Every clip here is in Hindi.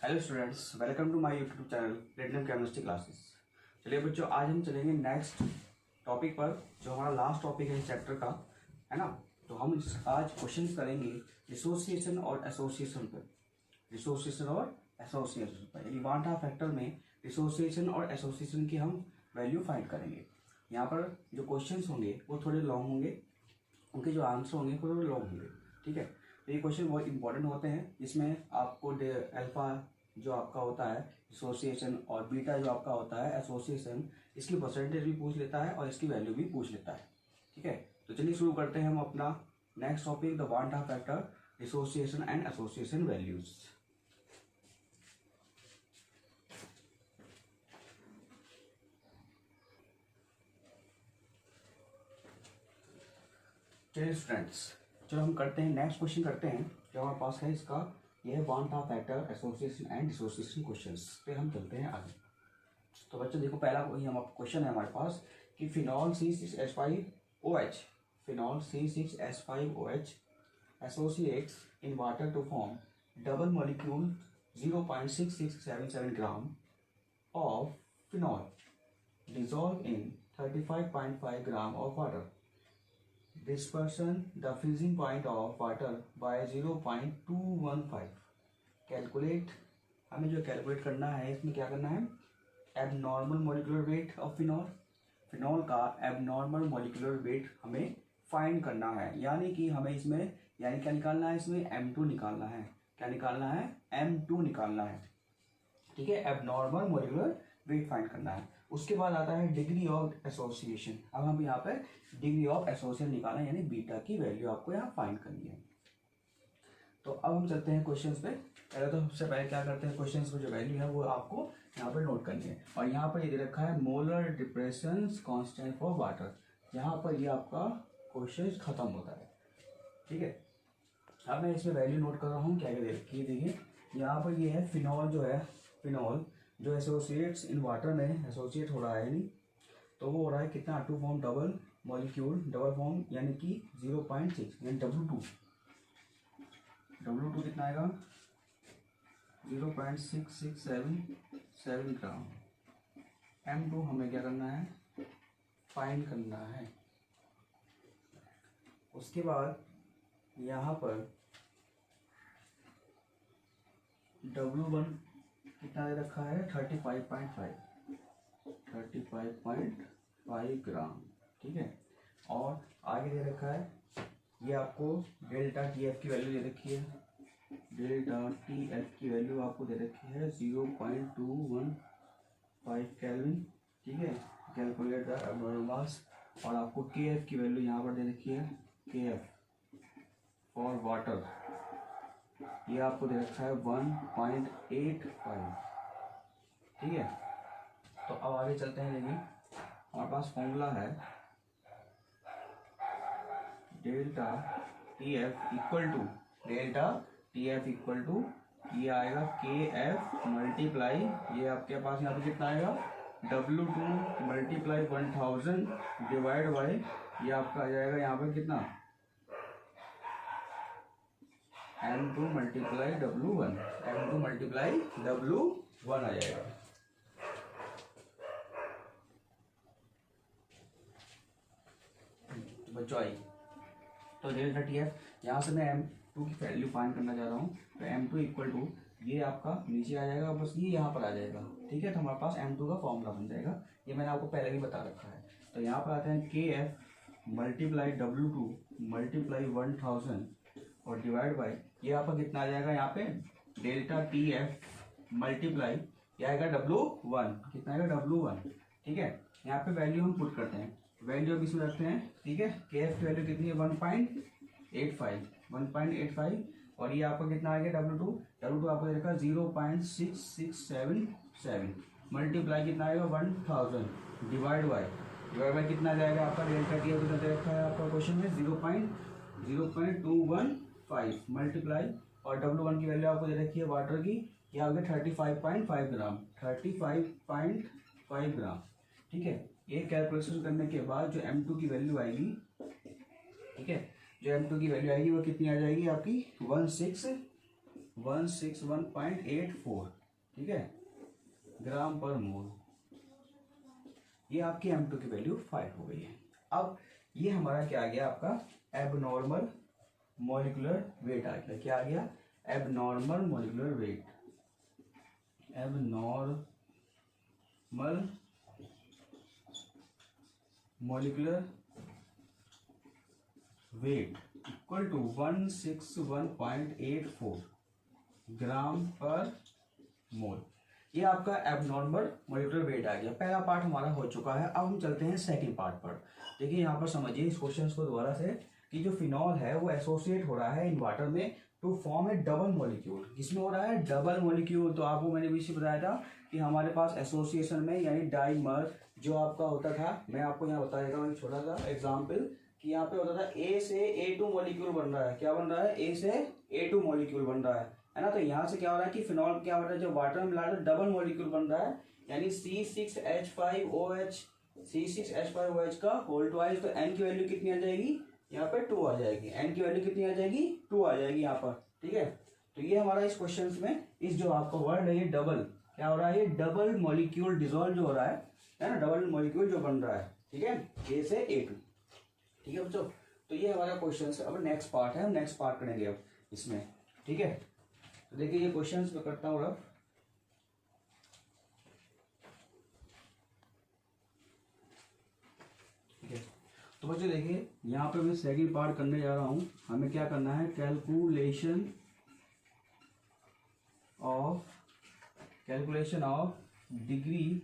Hello students, welcome to my YouTube channel platinum chemistry classes. चलिए बच्चों, आज हम चलेंगे नेक्स्ट टॉपिक पर, जो हमारा लास्ट टॉपिक है इस चैप्टर का, है ना। तो हम आज क्वेश्चन करेंगे डिसोसिएशन और एसोसिएशन पर। डिसोसिएशन और एसोसिएशन पर यानी वान हाफ फैक्टर में डिसोसिएशन और एसोसिएशन की हम वैल्यू फाइंड करेंगे। यहाँ पर जो क्वेश्चन होंगे वो थोड़े लॉन्ग होंगे, उनके जो आंसर होंगे वो थोड़े लॉन्ग होंगे, ठीक है। तो ये क्वेश्चन बहुत इंपॉर्टेंट होते हैं, जिसमें आपको अल्फा जो आपका होता है एसोसिएशन और बीटा जो आपका होता है एसोसिएशन, इसकी परसेंटेज भी पूछ लेता है और इसकी वैल्यू भी पूछ लेता है, ठीक है। तो चलिए शुरू करते हैं हम अपना next topic, the one Hoff factor, dissociation and association values. चलिए स्टूडेंट्स, चलो हम करते हैं नेक्स्ट क्वेश्चन करते हैं जो हमारे पास है। इसका यह है van't Hoff factor, association and dissociation questions पे हम चलते हैं आगे। तो बच्चों देखो, पहला हम क्वेश्चन है हमारे पास कि phenol C6H5OH, phenol C6H5OH associates in water to form double molecule 0.6677 gram of phenol dissolve in 35.5 gram of water. Dispersion the freezing point of water by 0.215। Calculate, हमें जो कैलकुलेट करना है इसमें क्या करना है, abnormal molecular weight of phenol, phenol का एबनॉर्मल मॉलिक्यूलर वेट हमें फाइंड करना है। यानी कि हमें इसमें यानी क्या निकालना है, इसमें M2 निकालना है। क्या निकालना है, M2 निकालना है, ठीक है। एबनॉर्मल मॉलिक्यूलर वेट फाइंड करना है। उसके बाद आता है डिग्री ऑफ एसोसिएशन। अब हम यहाँ पर डिग्री ऑफ एसोसिएशन निकालें, यानी बीटा की वैल्यू आपको यहाँ फाइंड करनी है। तो अब हम चलते हैं क्वेश्चंस पे। पहले तो सबसे पहले क्या करते हैं, क्वेश्चंस में जो वैल्यू है वो आपको यहाँ पर नोट करनी है। और यहाँ पर ये दे रखा है molar depression constant for water. यहाँ पर ये आपका क्वेश्चन खत्म होता है, ठीक है। अब मैं इसमें वैल्यू नोट कर रहा हूँ, क्या क्या दे रखी है देखिए। यहाँ पर ये है फिनॉल, जो है फिनॉल जो एसोसिएट्स इन वाटर में एसोसिएट हो रहा है, यानी तो वो हो रहा है कितना, to form double molecule, double form यानी कि 0.6 यानी W2 कितना आएगा 0.6677 ग्राम। M2 हमें क्या करना है, फाइंड करना है। उसके बाद यहाँ पर W1 कितना दे रखा है, 35.5 ग्राम, ठीक है। और आगे दे रखा है, ये आपको डेल्टा TF की वैल्यू दे रखी है, डेल्टा TF की वैल्यू आपको दे रखी है 0.215 केल्विन, ठीक है। कैलकुलेट द एब्नॉर्मल मास। और आपको KF की वैल्यू यहाँ पर दे रखी है, KF फॉर वाटर, ये आपको दे रखा है 1.85, ठीक है। तो अब आगे चलते हैं। देखिए हमारे पास फॉर्मूला है डेल्टा TF इक्वल टू ये आएगा KF मल्टीप्लाई, ये आपके पास यहाँ पे कितना आएगा W2 मल्टीप्लाई 1000 डिवाइड बाई, ये आपका आ जाएगा यहाँ पे कितना M2 मल्टीप्लाई W1 आ जाएगा। बच्चों आई, तो डेल्टा TF यहाँ से मैं M2 की वैल्यू फाइंड करना चाह रहा हूँ। तो M2 इक्वल टू ये आपका नीचे आ जाएगा, बस ये यहाँ पर आ जाएगा, ठीक है। तो हमारे पास M2 का फॉर्मूला बन जाएगा, ये मैंने आपको पहले भी बता रखा है। तो यहाँ पर आते हैं KF मल्टीप्लाई W2 मल्टीप्लाई 1000 और डिवाइड बाई, ये आपका कितना आ जाएगा, यहाँ पे डेल्टा TF मल्टीप्लाई ये आएगा W1, कितना आएगा W1, ठीक है। यहाँ पे वैल्यू हम पुट करते हैं, वैल्यू अब इसमें रखते हैं, ठीक है। KF की वैल्यू कितनी है 1.85 और ये आपका कितना आ गया W2 आपको दे रखा 0.6677 मल्टीप्लाई कितना आएगा 1000 डिवाइड बाई कितना जाएगा आपका डेल्टा TF कितना दे रखा है आपका क्वेश्चन में 0.215 मल्टीप्लाई और W1 की वैल्यू आपको दे रखी है वाटर की, ये आ गया 35.5 ग्राम, 35.5 ग्राम, ठीक है। ये कैलकुलेशन करने के बाद जो M2 की वैल्यू आएगी, ठीक है, जो M2 की वैल्यू आएगी वो कितनी आ जाएगी आपकी 161.84, ठीक है, ग्राम पर मोल। ये आपकी M2 की वैल्यू 5 हो गई है। अब ये हमारा क्या आ गया, आपका एबनॉर्मल मॉलिक्यूलर वेट आ गया। क्या आ गया, abnormal molecular weight, abnormal molecular weight equal to 161.84 gram per mole. ये आपका एबनॉर्मल मॉलिक्यूलर वेट आ गया। पहला पार्ट हमारा हो चुका है। अब हम चलते हैं सेकंड पार्ट पर। देखिए यहाँ पर समझिए इस क्वेश्चन को दोबारा से, कि जो फिनॉल है वो एसोसिएट हो रहा है इन वाटर में to form a double molecule. किसमें हो रहा है, डबल मॉलिक्यूल। तो आपको मैंने भी बताया था कि हमारे पास एसोसिएशन में यानी डाइमर जो आपका होता था, मैं आपको यहाँ बता देता हूँ एक छोटा सा एग्जाम्पल, कि यहाँ पे होता था ए से A2 मॉलिक्यूल बन रहा है। क्या बन रहा है, ए से A2 मॉलिक्यूल बन रहा है ना। तो यहाँ से क्या हो रहा है कि फिनॉल क्या हो रहा है, जो वाटर में मिला रहा है डबल मॉलिक्यूल बन रहा है, यानी C6H5OH, C6H5OH का होल ट्वाइस। तो N की वैल्यू कितनी आ जाएगी, यहाँ पे 2 आ जाएगी। N की वैल्यू कितनी आ जाएगी, 2 आ जाएगी यहाँ पर, ठीक है। तो ये हमारा इस क्वेश्चन में इस जो आपका वर्ड है ये डबल, क्या हो रहा है, ये डबल मॉलिक्यूल डिसॉल्व जो हो रहा है ना, डबल मॉलिक्यूल जो बन रहा है, ठीक है, A से A2, ठीक है बच्चों। तो ये हमारा क्वेश्चन है। अब नेक्स्ट पार्ट है, हम नेक्स्ट पार्ट करेंगे अब इसमें, ठीक है। तो देखिए ये क्वेश्चन मैं करता हूँ अब, ठीक है। तो बच्चों देखिए यहाँ पे मैं सेकंड पार्ट करने जा रहा हूँ। हमें क्या करना है, calculation of degree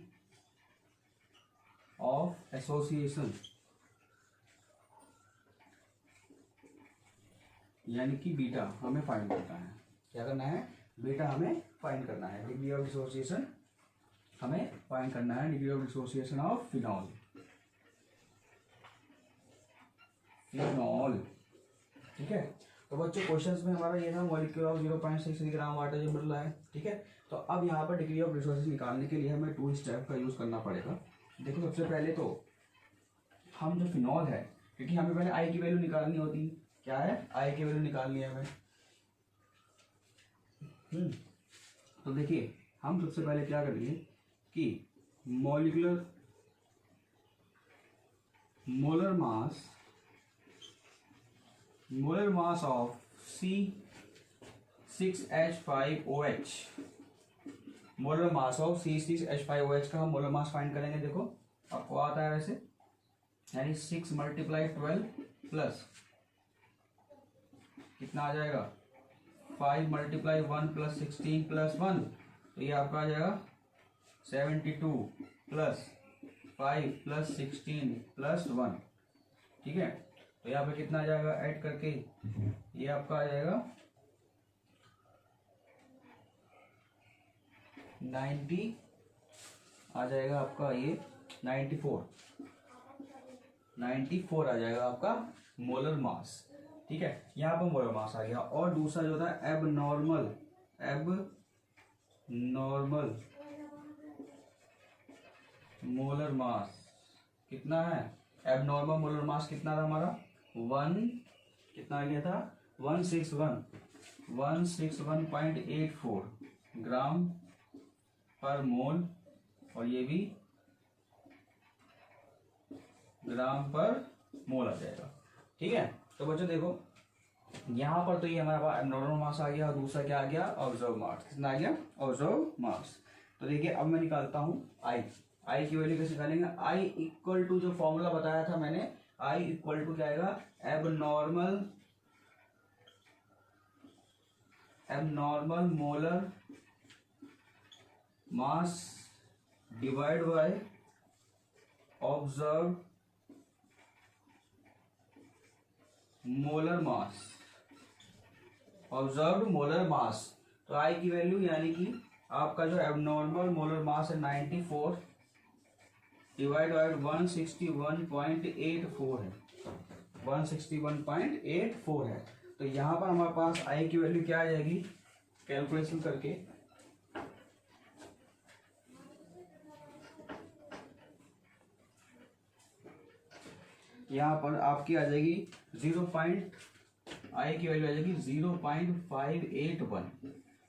of association, यानी कि बीटा हमें फाइंड करना है। क्या करना है, बीटा हमें फाइंड करना है। डिग्री ऑफ डिसोसिएशन हमें फाइंड करना है, degree of dissociation of phenol, ठीक है। तो बच्चों क्वेश्चंस में हमारा ये था मॉलिक्यूल ऑफ 0.63 ग्राम वाटर जो मिल रहा है, ठीक है। तो अब यहाँ पर डिग्री ऑफ डिसोसिएशन निकालने के लिए हमें 2 स्टेप का यूज करना पड़ेगा। देखो सबसे पहले तो हम जो फिनॉल है, क्योंकि हमें पहले आई की वैल्यू निकालनी होती, क्या है, आई की वैल्यू निकालनी है हमें। तो देखिए हम सबसे पहले क्या करेंगे कि molar mass of C6H5OH, molar mass of C6H5OH का हम मोलर मास फाइंड करेंगे। देखो आपको आता है वैसे, यानी 6 × 12 प्लस कितना आ जाएगा, 5 × 1 प्लस 16 प्लस 1, तो ये आपका आ जाएगा 72 प्लस 5 प्लस 16 प्लस 1, ठीक है। तो यहाँ पे कितना आ जाएगा ऐड करके, ये आपका आ जाएगा 90 आ जाएगा आपका, ये 94 आ जाएगा आपका मोलर मास, ठीक है। यहाँ पर मोलर मास आ गया। और दूसरा जो था एबनॉर्मल मोलर मास कितना है, एबनॉर्मल मोलर मास कितना था हमारा, 1 कितना आ गया था, 161.84 ग्राम पर मोल, और ये भी ग्राम पर मोल आ जाएगा, ठीक है। तो बच्चों देखो यहाँ पर तो ये हमारा पास एबनॉर्मल मास आ गया, और दूसरा क्या आ गया, ऑब्जर्व मास। कितना आ गया, ऑब्जर्व मास। तो देखिए अब मैं निकालता हूँ आई की वैल्यू कैसे निकालेंगे, आई इक्वल टू जो फॉर्मूला बताया था मैंने, आई इक्वल टू क्या आएगा, abnormal molar mass divide by observe molar mass. तो आई की वैल्यू यानी कि आपका जो एबनॉर्मल मोलर मास है 94 डिवाइड बाय 161.84 है, 161.84 है। तो यहाँ पर हमारे पास आई की वैल्यू क्या आ जाएगी, कैलकुलेशन करके यहाँ पर आपकी आ जाएगी आई की वैल्यू आ जाएगी 0.581,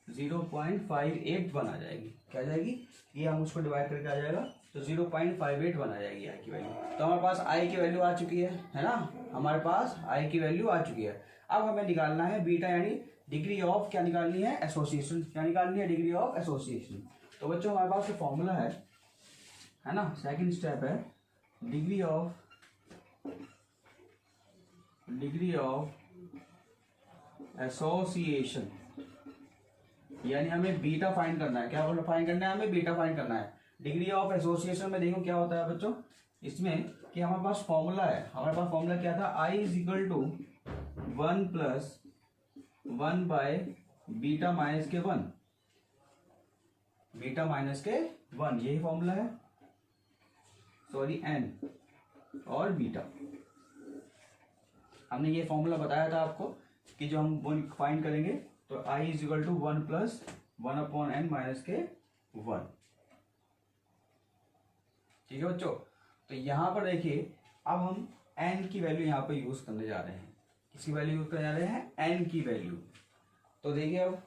0.581 आ जाएगी। क्या आ जाएगी? ये हम उसको डिवाइड करके आ जाएगा तो 0.581 आ जाएगी आई की वैल्यू। तो हमारे पास आई की वैल्यू आ चुकी है ना, हमारे पास आई की वैल्यू आ चुकी है। अब हमें निकालना है बीटा, यानी डिग्री ऑफ क्या निकालनी है? एसोसिएशन। क्या निकालनी है? Degree of association. तो बच्चों हमारे पास जो फॉर्मूला है ना, सेकंड स्टेप है डिग्री ऑफ एसोसिएशन, यानी हमें बीटा फाइंड करना है। क्या फाइंड करना है? हमें बीटा फाइंड करना है। डिग्री ऑफ एसोसिएशन में देखो क्या होता है बच्चों इसमें, कि हमारे पास फॉर्मूला है। हमारे पास फॉर्मूला क्या था? I is equal to 1 plus 1 by beta minus के 1, बीटा माइनस के 1, यही फॉर्मूला है, सॉरी एन और बीटा। हमने ये फॉर्मूला बताया था आपको कि जो हम फाइंड करेंगे तो i is equal to 1 plus 1 upon n minus के 1। ठीक है बच्चों, तो यहां पर देखिए अब हम n की वैल्यू यहां पर यूज करने जा रहे हैं। किसकी वैल्यू यूज करने जा रहे हैं? n की वैल्यू। तो देखिए अब,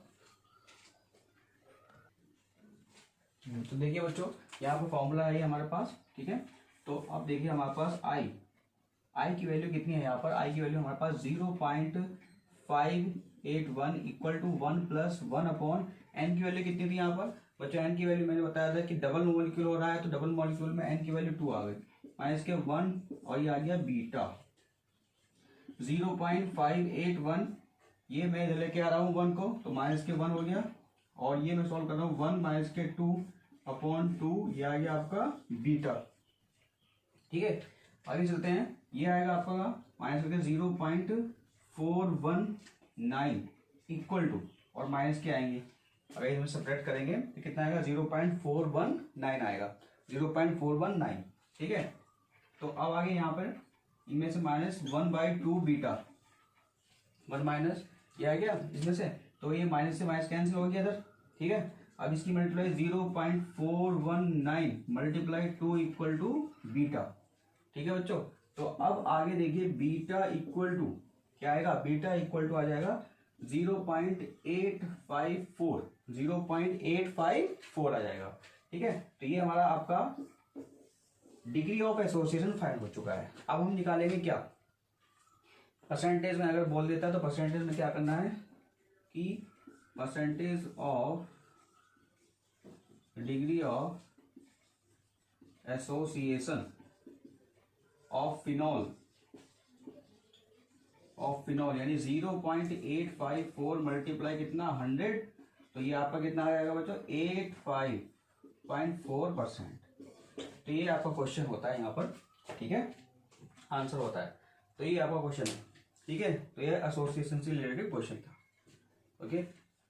तो देखिए बच्चों यहाँ पर फॉर्मूला है हमारे पास, ठीक है। तो अब देखिए हमारे पास आई की वैल्यू कितनी है? यहाँ पर आई की वैल्यू हमारे पास 0.581 equal to 1 plus 1 upon n की वैल्यू कितनी थी यहाँ पर बच्चों? एन की वैल्यू मैंने बताया था कि डबल मॉलिक्यूल हो रहा है, तो डबल मॉलिक्यूल में एन की वैल्यू 2 आ गई, माइनस के 1 और ये आ गया बीटा 0.581। ये मैं इधर लेके आ रहा हूँ 1 को, तो माइनस के 1 हो गया, और ये मैं सॉल्व कर रहा हूँ 1 माइनस के 2 अपॉन 2, ये आ गया आपका बीटा। ठीक है, आगे चलते हैं। ये आएगा आपका माइनस करके 0.419 इक्वल टू, और माइनस के आएंगे, अगर इसमें सेपरेट करेंगे तो कितना आएगा? 0.419 आएगा, 0.419। ठीक है, तो अब आगे यहाँ पर इनमें से माइनस 1/2 बीटा, 1 माइनस ये आ गया इसमें से, तो ये माइनस से माइनस कैंसिल हो गया इधर। ठीक है, अब इसकी multiply 0.419 multiply 2 equal to beta. ठीक है बच्चों, तो अब आगे देखिए बीटा इक्वल टू क्या आएगा? बीटा इक्वल टू आ जाएगा 0.854, 0.854 आ जाएगा। ठीक है, तो ये हमारा आपका डिग्री ऑफ एसोसिएशन फाइंड हो चुका है। अब हम निकालेंगे क्या? परसेंटेज में अगर बोल देता है तो परसेंटेज में क्या करना है कि percentage of degree of association of phenol यानी 0.854 मल्टीप्लाई कितना 100, तो ये आपका कितना आ जाएगा बच्चों? 85.4%। तो ये आपका क्वेश्चन होता है यहाँ पर। ठीक है, आंसर होता है, तो ये आपका क्वेश्चन है। ठीक है, तो ये एसोसिएशन से रिलेटेड क्वेश्चन था। ओके,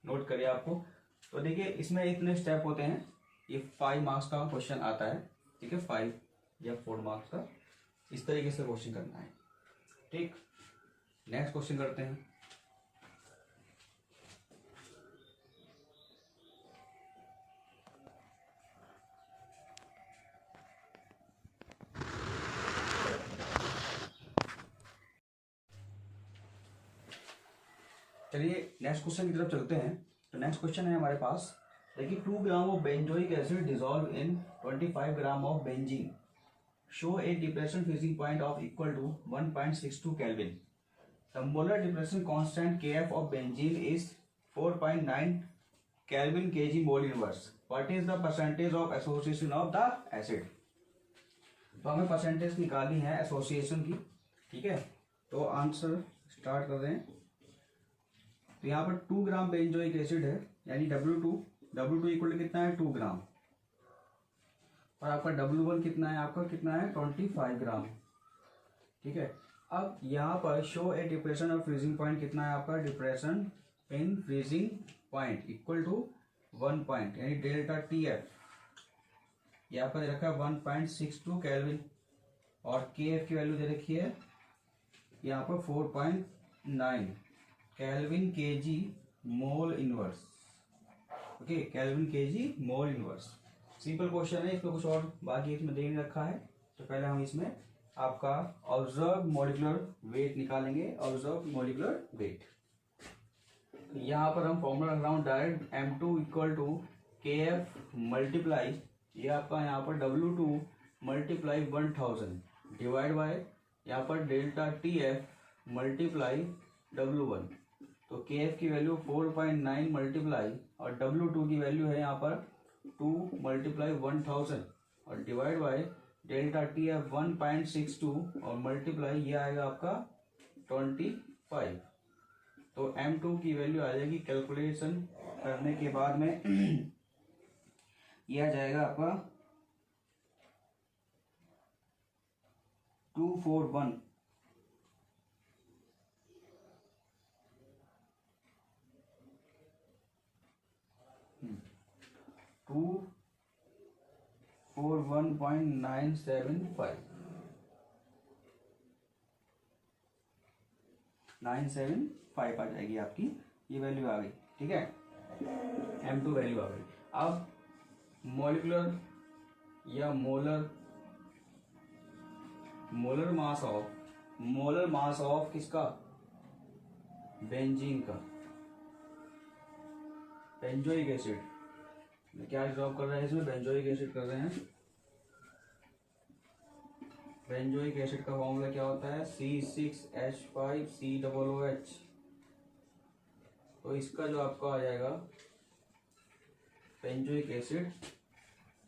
नोट करिए आपको। तो देखिए इसमें इतने स्टेप होते हैं, ये 5 मार्क्स का क्वेश्चन आता है। ठीक है, 5 या 4 मार्क्स का, इस तरीके से क्वेश्चन करना है। ठीक, नेक्स्ट क्वेश्चन करते हैं। चलिए नेक्स्ट क्वेश्चन की तरफ चलते हैं। तो नेक्स्ट क्वेश्चन है हमारे पास, देखिए 2 gram of benzoic acid dissolve in 25 gram of benzene, show a depression freezing point of equal to 1.62 kelvin. The molar depression constant Kf of benzene is 4.9 Kelvin kg mole inverse. What is the percentage of association of the acid? तो हमें परसेंटेज निकालनी है एसोसिएशन की। ठीक है, तो आंसर स्टार्ट कर रहे हैं। तो यहाँ पर 2 ग्राम बेंजोइक एसिड है, यानी W2 इक्वल कितना है? 2 ग्राम, और आपका W1 कितना है? आपका कितना है? 25 ग्राम। ठीक है, अब यहाँ पर show a depression of freezing point कितना है आपका? Depression in freezing point equal to 1 point, यानी डेल्टा TF यहाँ पर दे रखा है 1.62 केल्विन, और KF की वैल्यू दे रखी है यहाँ पर 4.9 kelvin kg mole inverse. Okay, kelvin kg mole inverse. Simple question है, इसमें कुछ और बाकी इसमें दे नहीं रखा है। तो पहले हम इसमें आपका ऑब्जर्व मॉलिक्यूलर वेट निकालेंगे। ऑब्जर्व मॉलिक्यूलर वेट, यहाँ पर हम फॉर्मूला रख रहा हूँ direct M2 equal to KF multiply, ये आपका यहाँ पर W2 मल्टीप्लाई 1000 डिवाइड बाय यहाँ पर डेल्टा TF मल्टीप्लाई W1। तो KF की वैल्यू 4.9 मल्टीप्लाई और W2 की वैल्यू है यहाँ पर 2 मल्टीप्लाई 1000 और डिवाइड बाय डेल्टा TF 1.62 और मल्टीप्लाई ये आएगा आपका 25। तो M2 की वैल्यू आ जाएगी कैलकुलेशन करने के बाद में यह आ जाएगा आपका 241 241.975 975 आ जाएगी आपकी, ये वैल्यू आ गई। ठीक है, M2 वैल्यू आ गई। अब मॉलिक्यूलर या मोलर मास ऑफ किसका, बेंजीन का, बेंजोइक एसिड। क्या ड्रॉप कर रहे हैं इसमें, बेंजोइक एसिड कर रहे हैं। बेंजोइक एसिड का फॉर्मूला क्या होता है, C6H5COOH। तो इसका जो आपका आ जाएगा बेंजोइक एसिड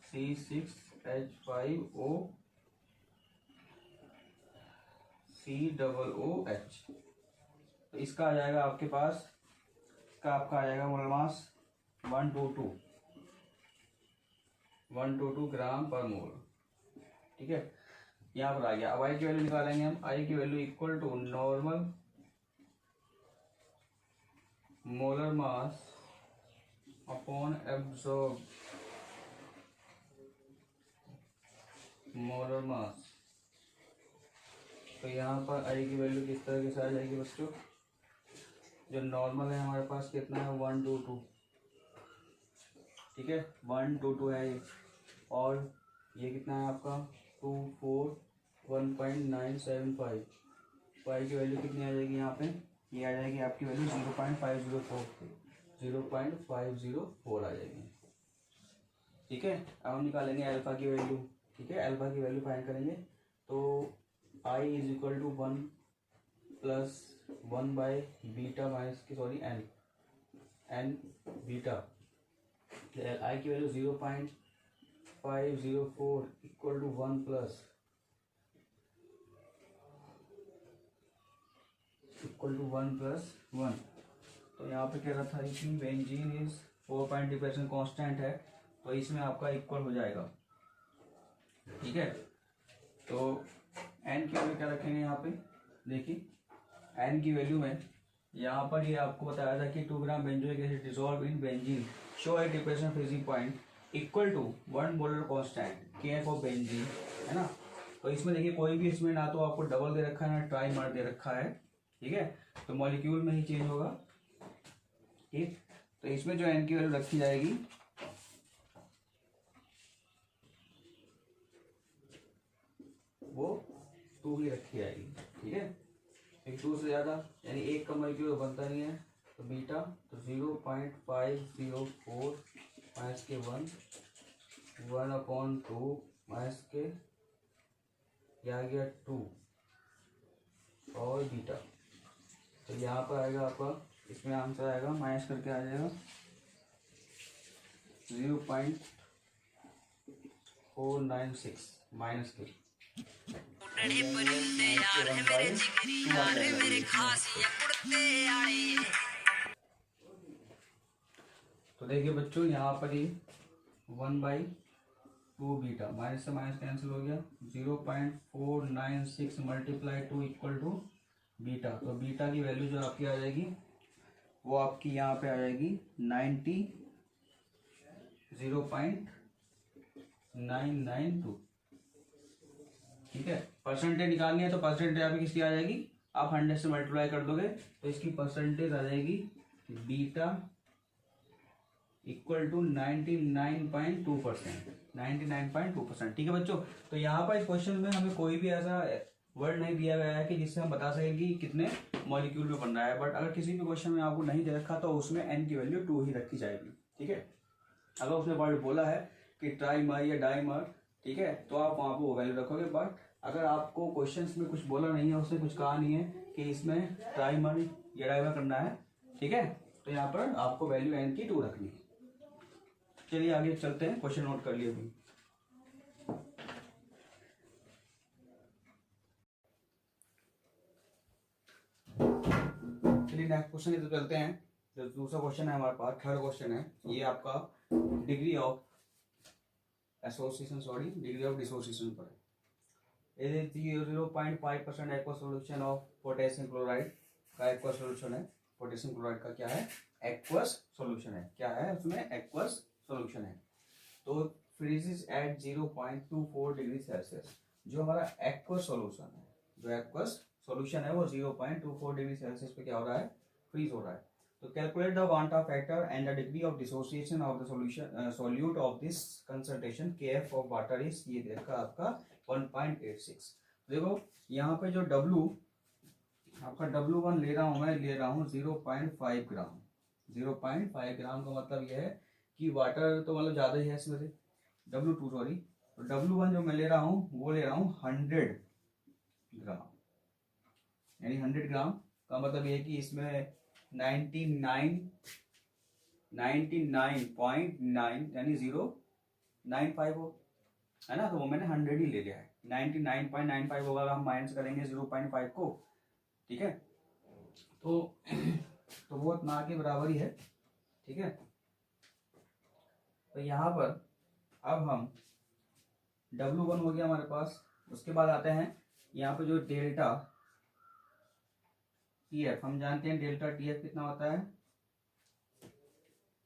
C6H5OCOOH, तो इसका आ जाएगा आपके पास, इसका आपका आ जाएगा मोलर मास 122 ग्राम पर मोल। ठीक है, यहाँ पर आ गया। अब आई की वैल्यू निकालेंगे हम। आई की value equal to normal molar mass upon absorb molar mass. तो यहाँ पर आई की वैल्यू किस तरह से आ जाएगी बच्चों, जो नॉर्मल है हमारे पास कितना है 122। ठीक है, 122 है ये, और ये कितना है आपका 241.975। तो आई की वैल्यू कितनी आ जाएगी यहाँ पे, ये आ जाएगी आपकी वैल्यू 0.504 आ जाएगी। ठीक है, अब हम निकालेंगे अल्फा की वैल्यू। ठीक है, अल्फा की वैल्यू फाइंड करेंगे। तो I is equal to 1 plus 1 by beta minus की सॉरी एन बीटा। आई की value 0.504 equal to 1 plus equal to 1 plus 1। तो यहाँ पे कह रहा था कि बेंजीन इज 4.2% कांस्टेंट है, तो इसमें आपका इक्वल हो जाएगा। ठीक है, तो एन की वैल्यू क्या रखेंगे यहाँ पे, देखिए एन की वैल्यू में यहाँ पर ये आपको बताया था कि 2 gram benzoic acid dissolve in benzene show a depression freezing point equal to 1 molar constant KF of benzene, है ना। तो इसमें देखिए कोई भी इसमें ना तो आपको डबल दे रखा है ना ट्राइमर दे रखा है। ठीक है, तो मॉलिक्यूल में ही चेंज होगा। ठीक, तो इसमें जो एन की वैल्यू रखी जाएगी वो 2 ही रखी जाएगी। ठीक है, एक 2 से ज्यादा यानी एक का मॉलिक्यूल बनता नहीं है, तो बीटा तो 0.504 माइनस के 1/2 माइनस के आ गया 2 और बीटा। तो यहाँ पर आएगा आपका, इसमें आंसर आएगा माइनस करके आ जाएगा 0.496 माइनस के। तो देखिए बच्चों यहाँ पर ही 1/2 बीटा, माइनस से माइनस कैंसिल हो गया, 0.496 मल्टीप्लाई 2 इक्वल टू बीटा। तो बीटा की वैल्यू जो आपकी आ जाएगी वो आपकी यहाँ पे आ जाएगी 0.992। ठीक है, परसेंटेज निकालनी है तो परसेंटेज आपकी किसकी आ जाएगी, आप 100 से मल्टीप्लाई कर दोगे तो इसकी परसेंटेज आ जाएगी बीटा इक्वल टू 99.2%। 99.2%। ठीक है बच्चों, तो यहाँ पर इस क्वेश्चन में हमें कोई भी ऐसा वर्ड नहीं दिया गया है कि जिससे हम बता सकें कि कितने मॉलिक्यूल में बन रहा है। बट अगर किसी भी क्वेश्चन में आपको नहीं दे रखा तो उसमें n की वैल्यू 2 ही रखी जाएगी, ठीक है। अगर उसने वर्ड बोला है कि ट्राइमर या डाइमर, ठीक है, तो आप वहाँ पर वो वैल्यू रखोगे। बट अगर आपको क्वेश्चन में कुछ बोला नहीं है, उसने कुछ कहा नहीं है कि इसमें ट्राइमर या डाइमर करना है, ठीक है, तो यहाँ पर आपको वैल्यू n की 2 रखनी है। चलिए आगे चलते हैं, क्वेश्चन नोट कर लिए अभी। चलिए नेक्स्ट क्वेश्चन की तो चलते हैं। जो दूसरा क्वेश्चन है हमारे पास, थर्ड क्वेश्चन है, ये आपका degree of association, sorry degree of dissociation पर है। 0.5% aqua solution of potassium chloride का एक्वा सोल्यूशन है। पोटेशियम क्लोराइड का क्या है, एक्वस सोल्यूशन है। क्या है उसमें, एक्वस सोल्यूशन है। तो फ्रीजेस एट 0.24 डिग्री सेल्सियस। जो हमारा एक्वस सोल्यूशन है, जो एक्वस सोल्यूशन है वो 0.24 डिग्री सेल्सियस पे क्या हो रहा है, फ्रीज हो रहा है। तो calculate the van't factor and the degree of dissociation of the solution solute of this concentration KF of water is, ये देखा आपका 1.86। देखो यहाँ पे जो W आपका W1 ले रहा हूँ, मैं ले रहा हूँ 0.5 ग्राम। 0.5 ग्राम का मतलब यह है कि वाटर तो मतलब ज़्यादा ही है इसमें से, W2 सॉरी। तो W1 जो मैं ले रहा हूँ वो ले रहा हूँ 100 ग्राम, यानी 100 ग्राम का मतलब ये है कि इसमें 99.9 यानी 095 हो, है ना। तो वो मैंने 100 ही ले लिया है। 99.95 होगा, हम माइनस करेंगे 0.5 को, ठीक है, तो वो ना के बराबर ही है, ठीक है। तो यहाँ पर अब हम W1 हो गया हमारे पास। उसके बाद आते हैं यहाँ पे जो डेल्टा TF, हम जानते हैं डेल्टा TF कितना होता है,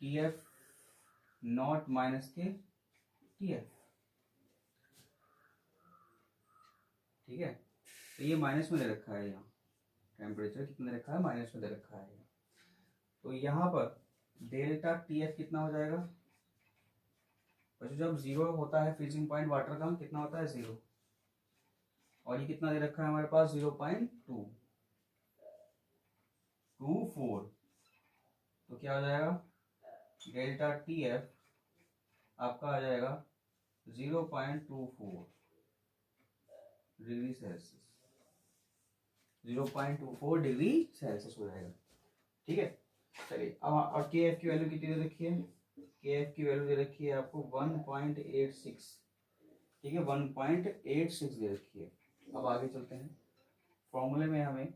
TF नॉट माइनस के TF, ठीक है। तो ये माइनस में दे रखा है, यहाँ टेम्परेचर कितना दे रखा है, माइनस में दे रखा है। तो यहाँ पर डेल्टा TF कितना हो जाएगा, बच्चों जब 0 होता है फ्रीजिंग पॉइंट वाटर का, कितना होता है 0, और ये कितना दे रखा है हमारे पास 0.224। तो क्या हो जाएगा, डेल्टा TF आपका आ जाएगा 0.24 डिग्री सेल्सियस, 0.24 डिग्री सेल्सियस हो जाएगा, ठीक है। चलिए अब और KF की वैल्यू कितनी दे रखी है, KF की वैल्यू दे रखी है आपको 1.86, ठीक है, 1.86 दे रखी है। अब आगे चलते हैं। फॉर्मूले में हमें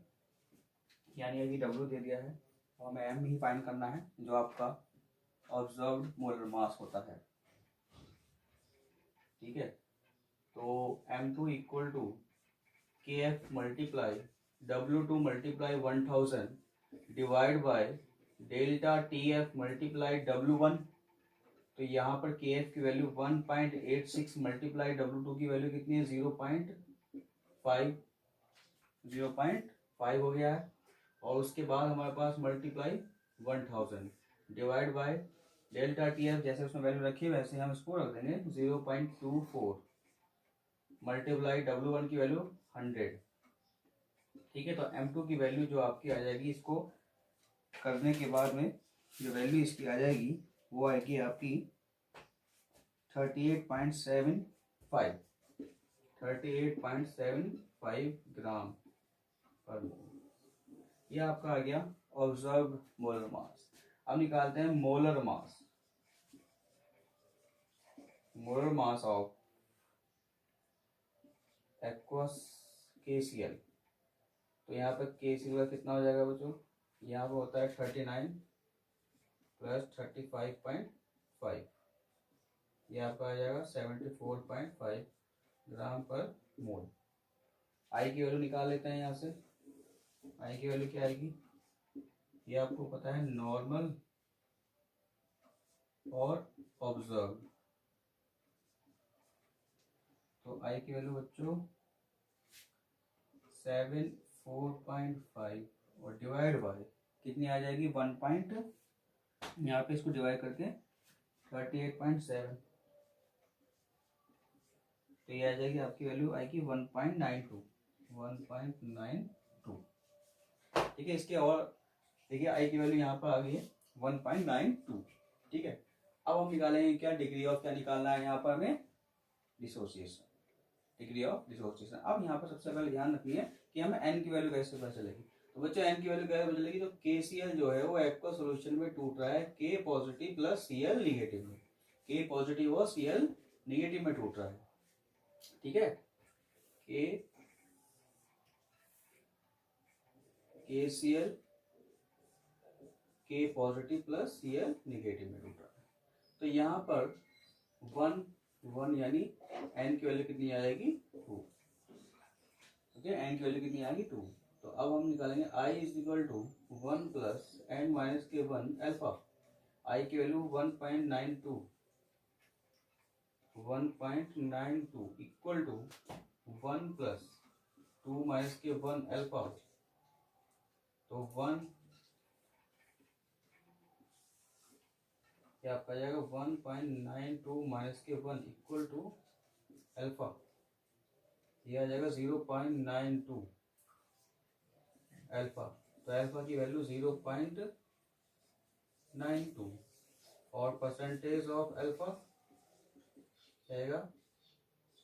यानी अभी W दे दिया है, तो हमें M ही फाइंड करना है, जो आपका ऑब्जर्व्ड मोलर मास होता है, ठीक है। तो M2 equal to KF multiply W2 multiply 1000 divide by delta TF multiply W1। तो यहाँ पर KF की वैल्यू 1.86 मल्टीप्लाई W2 की वैल्यू कितनी है, 0.5 हो गया है। और उसके बाद हमारे पास multiply 1000 divide by delta TF, जैसे उसमें वैल्यू रखी है वैसे हम इसको रख देंगे 0.24 मल्टीप्लाई W1 की वैल्यू 100, ठीक है। तो M2 की वैल्यू जो आपकी आ जाएगी, इसको करने के बाद में जो वैल्यू इसकी आ जाएगी वो आएगी आपकी 38.75 ग्राम पर मोल। ये आपका आ गया ऑब्जर्व्ड मोलर मास। अब निकालते हैं molar mass, molar mass of aqueous KCl। तो यहाँ पर KCl का कितना हो जाएगा बच्चों, यहाँ पर होता है 39 प्लस 35.5, ये आपका आ जाएगा 74.5 ग्राम पर मोल। आई की वैल्यू निकाल लेते हैं यहाँ से। आई की वैल्यू क्या आएगी, ये आपको पता है नॉर्मल और ऑब्जर्व। तो आई की वैल्यू बच्चों 74.5 और डिवाइड बाय कितनी आ जाएगी 1 पॉइंट, यहाँ पे इसको डिवाइड करके 38.7, तो ये आ जाएगी आपकी वैल्यू आएगी 1.92, 1.92। ठीक है, इसके और देखिए आई की वैल्यू यहाँ पर आ गई है 1.92। ठीक है, अब हम निकालेंगे क्या, डिग्री ऑफ क्या निकालना है यहाँ पर हमें, डिसोसिएशन, डिग्री ऑफ डिसोसिएशन। अब यहाँ पर सबसे पहले ध्यान रखिए कि हमें एन की वैल्यू कैसे पता चलेगी। तो बच्चों एन की वैल्यू कैसे पता चलेगी, तो KCl जो है वो एक्वा सोल्यूशन में टूट रहा है K positive plus Cl negative में, K पॉजिटिव और Cl निगेटिव में टूट रहा है। ठीक है, KCl K positive plus Cl negative में टूट रहा है। तो यहाँ पर 1 यानी एन की वैल्यू कितनी आ जाएगी 2। ओके, एन की वैल्यू कितनी आएगी 2। तो अब हम निकालेंगे I is equal to 1 plus n minus के 1 अल्फा। I की value 1.92 equal to 1 plus 2 minus के 1 अल्फा। तो 1 क्या आपका जाएगा 1.92 माइनस के 1 इक्वल टू अल्फा, यह आ जाएगा 0.92 अल्फा। तो अल्फा की वैल्यू 0.92 और परसेंटेज ऑफ अल्फा जाएगा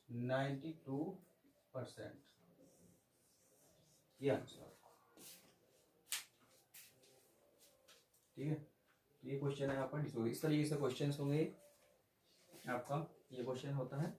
92%। ये आंसर। ठीक है, ये क्वेश्चन है आपका। इस तरीके से क्वेश्चन होंगे आपका, ये क्वेश्चन होता है।